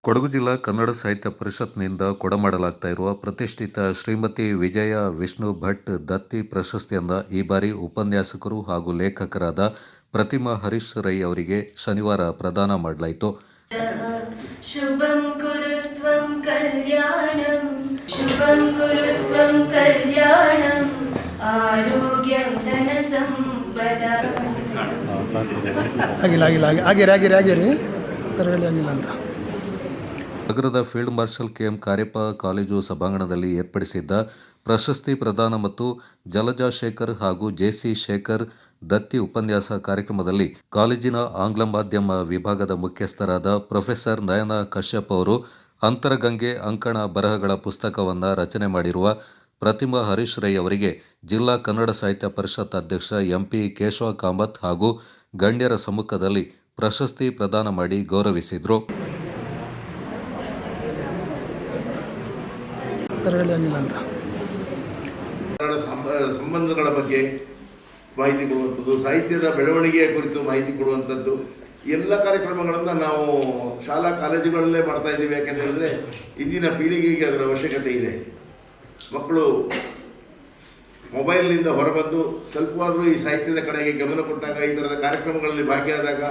ಕೊಡಗು ಜಿಲ್ಲಾ ಕನ್ನಡ ಸಾಹಿತ್ಯ ಪರಿಷತ್ನಿಂದ ಕೊಡಮಾಡಲಾಗ್ತಾ ಇರುವ ಪ್ರತಿಷ್ಠಿತ ಶ್ರೀಮತಿ ವಿಜಯ ವಿಷ್ಣು ಭಟ್ ದತ್ತಿ ಪ್ರಶಸ್ತಿಯನ್ನು ಈ ಬಾರಿ ಉಪನ್ಯಾಸಕರು ಹಾಗೂ ಲೇಖಕರಾದ ಪ್ರತಿಮಾ ಹರೀಶ್ ರೈ ಅವರಿಗೆ ಶನಿವಾರ ಪ್ರದಾನ ಮಾಡಲಾಯಿತು. ಶುಭಂ ಕುರುತ್ವಂ ಕಲ್ಯಾಣಂ ಶುಭಂ ಕುರುತ್ವಂ ಕಲ್ಯಾಣಂ ಆರೋಗ್ಯಂ ಧನ ಸಂಪದ. ನಗರದ field marshal KM Cariappa college ಸಭಾಂಗಣದಲ್ಲಿ ಏರ್ಪಡಿಸಿದ್ದ ಪ್ರಶಸ್ತಿ ಪ್ರದಾನ ಮತ್ತು ಜಲಜಾ ಶೇಖರ್ ಹಾಗೂ ಜೆಸಿ ಶೇಖರ್ ದತ್ತಿ ಉಪನ್ಯಾಸ ಕಾರ್ಯಕ್ರಮದಲ್ಲಿ ಕಾಲೇಜಿನ ಆಂಗ್ಲ ಮಾಧ್ಯಮ ವಿಭಾಗದ ಮುಖ್ಯಸ್ಥರಾದ ಪ್ರೊಫೆಸರ್ ನಯನ ಕಶ್ಯಪ್ ಅವರು ಅಂತರಗಂಗೆ ಅಂಕಣ ಬರಹಗಳ ಪುಸ್ತಕವನ್ನು ರಚನೆ ಮಾಡಿರುವ ಪ್ರತಿಮಾ ಹರೀಶ್ ರೈ ಅವರಿಗೆ ಜಿಲ್ಲಾ ಕನ್ನಡ ಸಾಹಿತ್ಯ ಪರಿಷತ್ ಅಧ್ಯಕ್ಷ ಎಂಪಿ ಕೇಶವ ಕಾಮತ್ ಹಾಗೂ ಗಣ್ಯರ ಸಮ್ಮುಖದಲ್ಲಿ ಪ್ರಶಸ್ತಿ ಪ್ರದಾನ ಮಾಡಿ ಗೌರವಿಸಿದರು. ಸಂಬಂಧಗಳ ಬಗ್ಗೆ ಮಾಹಿತಿ ಕೊಡುವಂಥದ್ದು, ಸಾಹಿತ್ಯದ ಬೆಳವಣಿಗೆಯ ಕುರಿತು ಮಾಹಿತಿ ಕೊಡುವಂಥದ್ದು ಎಲ್ಲ ಕಾರ್ಯಕ್ರಮಗಳನ್ನು ನಾವು ಶಾಲಾ ಕಾಲೇಜುಗಳಲ್ಲೇ ಮಾಡ್ತಾ ಇದ್ದೀವಿ. ಯಾಕೆಂತ ಹೇಳಿದ್ರೆ ಇಂದಿನ ಪೀಳಿಗೆಗೆ ಅದರ ಅವಶ್ಯಕತೆ ಇದೆ. ಮಕ್ಕಳು ಮೊಬೈಲ್ನಿಂದ ಹೊರಬಂದು ಸ್ವಲ್ಪವಾದರೂ ಈ ಸಾಹಿತ್ಯದ ಕಡೆಗೆ ಗಮನ ಕೊಟ್ಟಾಗ, ಈ ಥರದ ಕಾರ್ಯಕ್ರಮಗಳಲ್ಲಿ ಭಾಗಿಯಾದಾಗ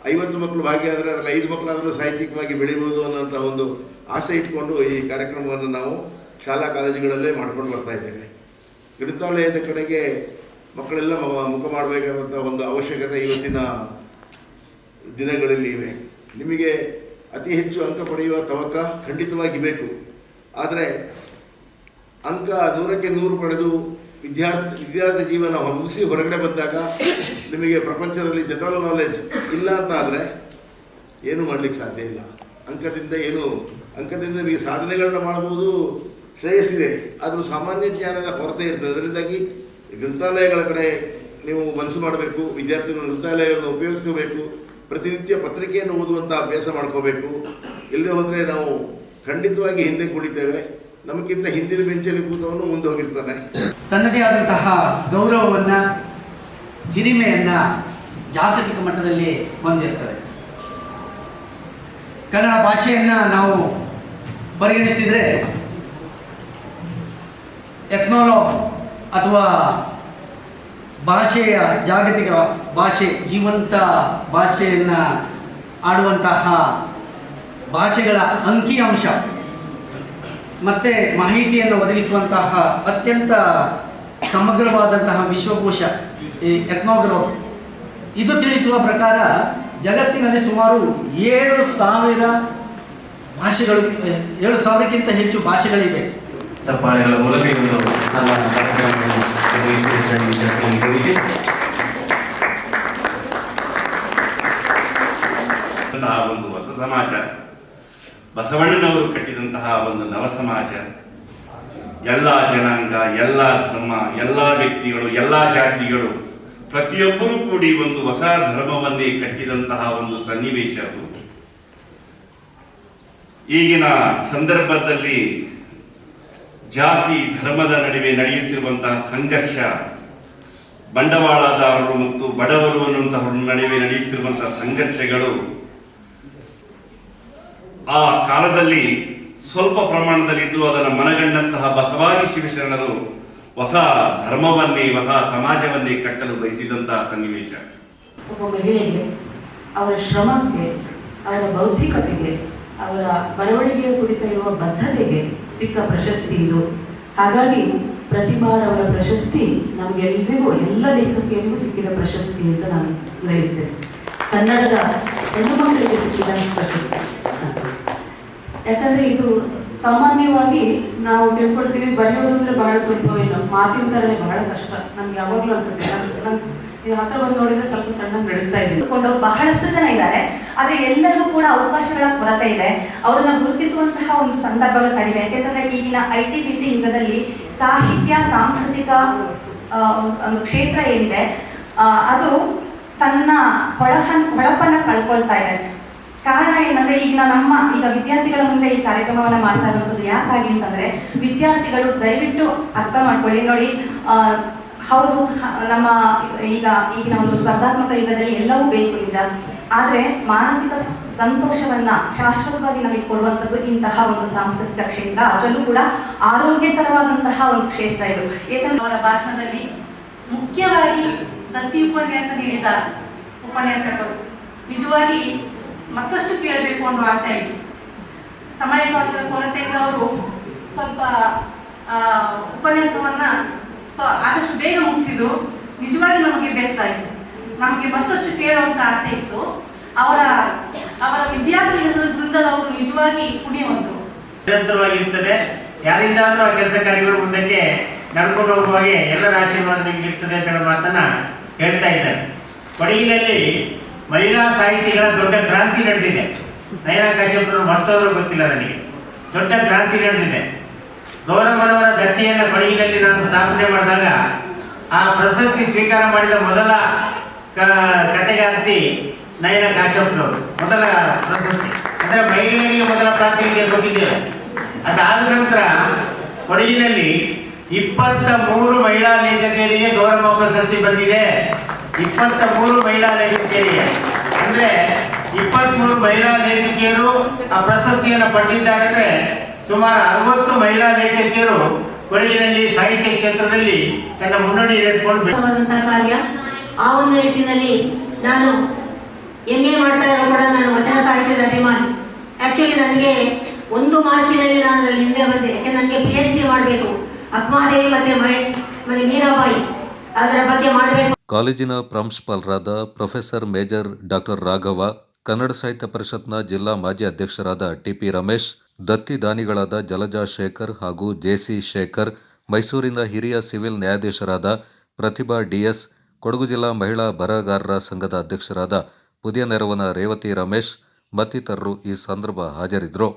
50 ಮಕ್ಕಳು ಭಾಗಿಯಾದರೆ ಅದರಲ್ಲಿ 5 ಮಕ್ಕಳಾದರೂ ಸಾಹಿತ್ಯಿಕವಾಗಿ ಬೆಳಿಬೋದು ಅನ್ನೋಂಥ ಒಂದು ಆಸೆ ಇಟ್ಕೊಂಡು ಈ ಕಾರ್ಯಕ್ರಮವನ್ನು ನಾವು ಶಾಲಾ ಕಾಲೇಜುಗಳಲ್ಲೇ ಮಾಡ್ಕೊಂಡು ಬರ್ತಾ ಇದ್ದೇವೆ. ಗ್ರಂಥಾಲಯದ ಕಡೆಗೆ ಮಕ್ಕಳೆಲ್ಲ ಮುಖ ಮಾಡಬೇಕಾದಂಥ ಒಂದು ಅವಶ್ಯಕತೆ ಇವತ್ತಿನ ದಿನಗಳಲ್ಲಿ ಇವೆ. ನಿಮಗೆ ಅತಿ ಹೆಚ್ಚು ಅಂಕ ಪಡೆಯುವ ತವಕ ಖಂಡಿತವಾಗಿ ಬೇಕು. ಆದರೆ ಅಂಕ 100ಕ್ಕೆ 100 ಪಡೆದು ವಿದ್ಯಾರ್ಥಿ ಜೀವನ ಮುಗಿಸಿ ಹೊರಗಡೆ ಬಂದಾಗ ನಿಮಗೆ ಪ್ರಪಂಚದಲ್ಲಿ ಜನರಲ್ ನಾಲೆಡ್ಜ್ ಇಲ್ಲ ಅಂತ ಆದರೆ ಏನೂ ಮಾಡಲಿಕ್ಕೆ ಸಾಧ್ಯ ಇಲ್ಲ. ಅಂಕದಿಂದ ನಿಮಗೆ ಸಾಧನೆಗಳನ್ನ ಮಾಡ್ಬೋದು, ಶ್ರೇಯಸ್ಸಿದೆ. ಆದರೂ ಸಾಮಾನ್ಯ ಜ್ಞಾನದ ಕೊರತೆ ಇರ್ತದೆ. ಅದರಿಂದಾಗಿ ಗ್ರಂಥಾಲಯಗಳ ಕಡೆ ನೀವು ಮನಸ್ಸು ಮಾಡಬೇಕು. ವಿದ್ಯಾರ್ಥಿಗಳು ಗ್ರಂಥಾಲಯಗಳನ್ನು ಉಪಯೋಗಿಸಬೇಕು. ಪ್ರತಿನಿತ್ಯ ಪತ್ರಿಕೆಯನ್ನು ಓದುವಂಥ ಅಭ್ಯಾಸ ಮಾಡ್ಕೋಬೇಕು. ಎಲ್ಲೇ ಹೋದರೆ ನಾವು ಖಂಡಿತವಾಗಿ ಹಿಂದೆ ಕುಳಿತೇವೆ. ನಮಗಿಂತ ಹಿಂದಿನ ಬೆಂಚಲ್ಲಿ ಕೂತವನು ಮುಂದೆ ಹೋಗಿರ್ತಾನೆ. ತನ್ನದೇ ಆದಂತಹ ಗೌರವವನ್ನು, ಹಿರಿಮೆಯನ್ನು ಜಾಗತಿಕ ಮಟ್ಟದಲ್ಲಿ ಹೊಂದಿರ್ತದೆ. ಕನ್ನಡ ಭಾಷೆಯನ್ನು ನಾವು ಪರಿಗಣಿಸಿದರೆ ಎಥ್ನೋಲಾಗ್ ಅಥವಾ ಭಾಷೆಯ ಜಾಗತಿಕ ಭಾಷೆ, ಜೀವಂತ ಭಾಷೆಯನ್ನು ಆಡುವಂತಹ ಭಾಷೆಗಳ ಅಂಕಿಅಂಶ ಮತ್ತು ಮಾಹಿತಿಯನ್ನು ಒದಗಿಸುವಂತಹ ಅತ್ಯಂತ ಸಮಗ್ರವಾದಂತಹ ವಿಶ್ವಕೋಶ ಈ ಎಥ್ನೋಗ್ರಾಫ್. ಇದು ತಿಳಿಸುವ ಪ್ರಕಾರ ಜಗತ್ತಿನಲ್ಲಿ ಸುಮಾರು 7,000 ಭಾಷೆಗಳು, 7,000ಕ್ಕಿಂತ ಹೆಚ್ಚು ಭಾಷೆಗಳಿವೆ. ಚಪ್ಪಾಳೆಗಳ ಮೂಲಕ ಒಂದು ಒಂದು ಹೊಸ ಸಮಾಜ, ಬಸವಣ್ಣನವರು ಕಟ್ಟಿದಂತಹ ಒಂದು ನವ ಸಮಾಜ, ಎಲ್ಲ ಜನಾಂಗ, ಎಲ್ಲ ಧರ್ಮ, ಎಲ್ಲ ವ್ಯಕ್ತಿಗಳು, ಎಲ್ಲ ಜಾತಿಗಳು ಪ್ರತಿಯೊಬ್ಬರೂ ಕೂಡಿ ಒಂದು ಹೊಸ ಧರ್ಮವನ್ನೇ ಕಟ್ಟಿದಂತಹ ಒಂದು ಸನ್ನಿವೇಶ ಅದು. ಈಗಿನ ಸಂದರ್ಭದಲ್ಲಿ ಜಾತಿ ಧರ್ಮದ ನಡುವೆ ನಡೆಯುತ್ತಿರುವಂತಹ ಸಂಘರ್ಷ, ಬಂಡವಾಳದಾರರು ಮತ್ತು ಬಡವರು ಅನ್ನುವಂತಹ ನಡುವೆ ನಡೆಯುತ್ತಿರುವಂತಹ ಸಂಘರ್ಷಗಳು ಆ ಕಾಲದಲ್ಲಿ ಸ್ವಲ್ಪ ಪ್ರಮಾಣದಲ್ಲಿದ್ದು ಅದನ್ನು ಮನಗಂಡಂತಹ ಬಸವಾದಿ ಶಿವಶರಣರು ಹೊಸ ಧರ್ಮವನ್ನೇ, ಹೊಸ ಸಮಾಜವನ್ನೇ ಕಟ್ಟಲು ಬಯಸಿದಂತಹ ಸನ್ನಿವೇಶ. ಒಬ್ಬ ಮಹಿಳೆಗೆ ಅವರ ಶ್ರಮಕ್ಕೆ, ಅವರ ಬೌದ್ಧಿಕತೆಗೆ, ಅವರ ಬರವಣಿಗೆಯ ಕುರಿತ ಇರುವ ಬದ್ಧತೆಗೆ ಸಿಕ್ಕ ಪ್ರಶಸ್ತಿ ಇದು. ಹಾಗಾಗಿ ಪ್ರತಿಮಾರವರ ಪ್ರಶಸ್ತಿ ನಮಗೆಲ್ಲರಿಗೂ, ಎಲ್ಲ ಲೇಖಕಿಯರಿಗೂ ಸಿಕ್ಕಿದ ಪ್ರಶಸ್ತಿ ಅಂತ ನಾನು ಗ್ರಹಿಸ್ತೇನೆ. ಕನ್ನಡದ ಹೆಣ್ಣು ಮಕ್ಕಳಿಗೆ ಸಿಕ್ಕಿದ ಪ್ರಶಸ್ತಿ. ಯಾಕಂದ್ರೆ ಇದು ಸಾಮಾನ್ಯವಾಗಿ ನಾವು ತಿಳ್ಕೊಳ್ತೀವಿ, ಬರೆಯೋದು ಅಂದ್ರೆ ಬಹಳ ಸ್ವಲ್ಪ, ಇಲ್ಲ ಮಾತಿನ ಥರನೇ ಬಹಳ ಕಷ್ಟ. ನಮ್ಗೆ ಯಾವಾಗಲೂ ಅನ್ಸುತ್ತೆ, ನೀವು ಹತ್ರ ಬಂದು ನೋಡಿದ್ರೆ ಸ್ವಲ್ಪ ಸಣ್ಣ ನಡೀತಾ ಇದೆ. ಬಹಳಷ್ಟು ಜನ ಇದ್ದಾರೆ, ಆದ್ರೆ ಎಲ್ಲರಿಗೂ ಕೂಡ ಅವಕಾಶಗಳ ಕೊರತೆ ಇದೆ. ಅವರನ್ನ ಗುರುತಿಸುವಂತಹ ಒಂದು ಸಂದರ್ಭಗಳು ಕಡಿಮೆ. ಯಾಕೆಂದ್ರೆ ಈಗಿನ IT BT ಯುಗದಲ್ಲಿ ಸಾಹಿತ್ಯ, ಸಾಂಸ್ಕೃತಿಕ ಒಂದು ಕ್ಷೇತ್ರ ಏನಿದೆ ಅದು ತನ್ನ ಹೊಳಪನ್ನ ಕಳ್ಕೊಳ್ತಾ ಇದೆ. ಕಾರಣ ಏನಂದ್ರೆ ಈಗ ವಿದ್ಯಾರ್ಥಿಗಳ ಮುಂದೆ ಈ ಕಾರ್ಯಕ್ರಮವನ್ನ ಮಾಡ್ತಾ ಇರುವಂಥದ್ದು ಯಾಕಾಗಿ ಅಂತಂದ್ರೆ, ವಿದ್ಯಾರ್ಥಿಗಳು ದಯವಿಟ್ಟು ಅರ್ಥ ಮಾಡ್ಕೊಳ್ಳಿ. ನೋಡಿ, ಹೌದು, ನಮ್ಮ ಈಗಿನ ಒಂದು ಸ್ಪರ್ಧಾತ್ಮಕ ಯುಗದಲ್ಲಿ ಎಲ್ಲವೂ ಬೇಕು ನಿಜ. ಆದರೆ ಮಾನಸಿಕ ಸಂತೋಷವನ್ನ ಶಾಶ್ವತವಾಗಿ ನಮಗೆ ಕೊಡುವಂಥದ್ದು ಇಂತಹ ಒಂದು ಸಾಂಸ್ಕೃತಿಕ ಕ್ಷೇತ್ರ, ಅದರಲ್ಲೂ ಕೂಡ ಆರೋಗ್ಯಕರವಾದಂತಹ ಒಂದು ಕ್ಷೇತ್ರ ಇದು. ಏಕೆಂದರೆ ಅವರ ಭಾಷಣದಲ್ಲಿ ಮುಖ್ಯವಾಗಿ ದತ್ತಿ ಉಪನ್ಯಾಸ ನೀಡಿದ ಉಪನ್ಯಾಸಕರು ನಿಜವಾಗಿ ಮತ್ತಷ್ಟು ಕೇಳಬೇಕು ಅನ್ನೋ ಆಸೆ ಆಯಿತು. ಸಮಯಾವಕಾಶದ ಕೊರತೆಯಿಂದ ಅವರು ಸ್ವಲ್ಪ ಉಪನ್ಯಾಸವನ್ನ ಆದಷ್ಟು ಬೇಗ ಮುಗಿಸಿದ್ರು. ನಿಜವಾಗಿ ನಮಗೆ ಬೇಸರ ಆಯಿತು. ನಮಗೆ ಮತ್ತಷ್ಟು ಕೇಳುವಂತ ಆಸೆ ಇತ್ತು. ಅವರ ವಿದ್ಯಾರ್ಥಿಗಳ ವೃಂದದವರು ನಿಜವಾಗಿ ಪುಣ್ಯವಂತರು. ನಿರಂತರವಾಗಿರ್ತದೆ. ಯಾರಿಂದಾದ್ರೂ ಆ ಕೆಲಸ ಕಾರ್ಯಗಳು ಮುಂದಕ್ಕೆ ನಡ್ಕೊಂಡು ಹೋಗುವಾಗೆ ಎಲ್ಲರ ಆಶೀರ್ವಾದ ನಿಮ್ಗೆ ಇರ್ತದೆ ಅಂತ ಹೇಳೋ ಮಾತನ್ನ ಹೇಳ್ತಾ ಇದ್ದಾರೆ. ಕೊಡಗಿನಲ್ಲಿ ಮಹಿಳಾ ಸಾಹಿತಿಗಳ ದೊಡ್ಡ ಕ್ರಾಂತಿ ನಡೆದಿದೆ. ನಯನಾ ಕಾಶ್ಯಪರು ಮರ್ತೋದ್ರೂ ಗೊತ್ತಿಲ್ಲ ನನಗೆ. ದೊಡ್ಡ ಕ್ರಾಂತಿ ನಡೆದಿದೆ. ಗೌರಮ್ಮನವರ ದತ್ತಿಯನ್ನು ಕೊಡಗಿನಲ್ಲಿ ನಾನು ಸ್ಥಾಪನೆ ಮಾಡಿದಾಗ ಆ ಪ್ರಶಸ್ತಿ ಸ್ವೀಕಾರ ಮಾಡಿದ ಮೊದಲ ಕಥೆಗಾರ್ತಿ ನಯನಾ ಕಾಶ್ಯಪರವರು. ಮೊದಲ ಪ್ರಶಸ್ತಿ ಅಂದರೆ ಮಹಿಳೆಯರಿಗೆ ಮೊದಲ ಪ್ರಾತಿನಿಧ್ಯ ಕೊಟ್ಟಿದ್ದೇವೆ. ಅದಾದ ನಂತರ ಕೊಡಗಿನಲ್ಲಿ 23 ಮಹಿಳಾ ಲೇಖಕಿಯರಿಗೆ ಗೌರವ ಪ್ರಶಸ್ತಿ ಬಂದಿದೆ. 23 ಮಹಿಳಾ ಲೇಖಕಿಯರಿಗೆ ಅಂದ್ರೆ 23 ಮಹಿಳಾ ಲೇಖಕಿಯರು ಆ ಪ್ರಶಸ್ತಿಯನ್ನು ಪಡೆದಿದ್ದಾರೆ. ಅಂದ್ರೆ ಸುಮಾರು 60 ಮಹಿಳಾ ಲೇಖಕಿಯರು ಕೊಡಗಿನಲ್ಲಿ ಸಾಹಿತ್ಯ ಕ್ಷೇತ್ರದಲ್ಲಿ ತನ್ನ ಮುನ್ನಡೆ ಇಟ್ಕೊಂಡು ಕಾರ್ಯ. ಆ ಒಂದು ನಿಟ್ಟಿನಲ್ಲಿ ನಾನು MA ಮಾಡ್ತಾ ಇರೋ ಕೂಡ ನಾನು ವಚನ ಸಾಹಿತ್ಯದ ಅಭಿಮಾನಿ. ಆಕ್ಚುಲಿ ನನಗೆ 1 ಮಾರ್ಕಿನಲ್ಲಿ ನಾನು ಅಲ್ಲಿ ಹಿಂದೆ ಬಂದೆ. ಯಾಕೆ ನನಗೆ PhD ಮಾಡಬೇಕು. ಅಕ್ಮಾದೇವಿ ಮತ್ತೆ ಮೀರಾಬಾಯಿ ಅದರ ಬಗ್ಗೆ ಮಾಡಬೇಕು. ಕಾಲೇಜಿನ ಪ್ರಾಂಶುಪಾಲರಾದ professor major doctor Raghava, Kannada ಸಾಹಿತ್ಯ ಪರಿಷತ್ನ ಜಿಲ್ಲಾ ಮಾಜಿ ಅಧ್ಯಕ್ಷರಾದ TP ರಮೇಶ್, ದತ್ತಿ ದಾನಿಗಳಾದ ಜಲಜಾ ಶೇಖರ್ ಹಾಗೂ JC ಶೇಖರ್, ಮೈಸೂರಿನ ಹಿರಿಯ ಸಿವಿಲ್ ನ್ಯಾಯಾಧೀಶರಾದ ಪ್ರತಿಭಾ DS, ಕೊಡಗು ಜಿಲ್ಲಾ ಮಹಿಳಾ ಬರಹಗಾರರ ಸಂಘದ ಅಧ್ಯಕ್ಷರಾದ ಪುದಿಯ ನೆರವನ ರೇವತಿ ರಮೇಶ್ ಮತ್ತಿತರರು ಈ ಸಂದರ್ಭ ಹಾಜರಿದ್ದರು.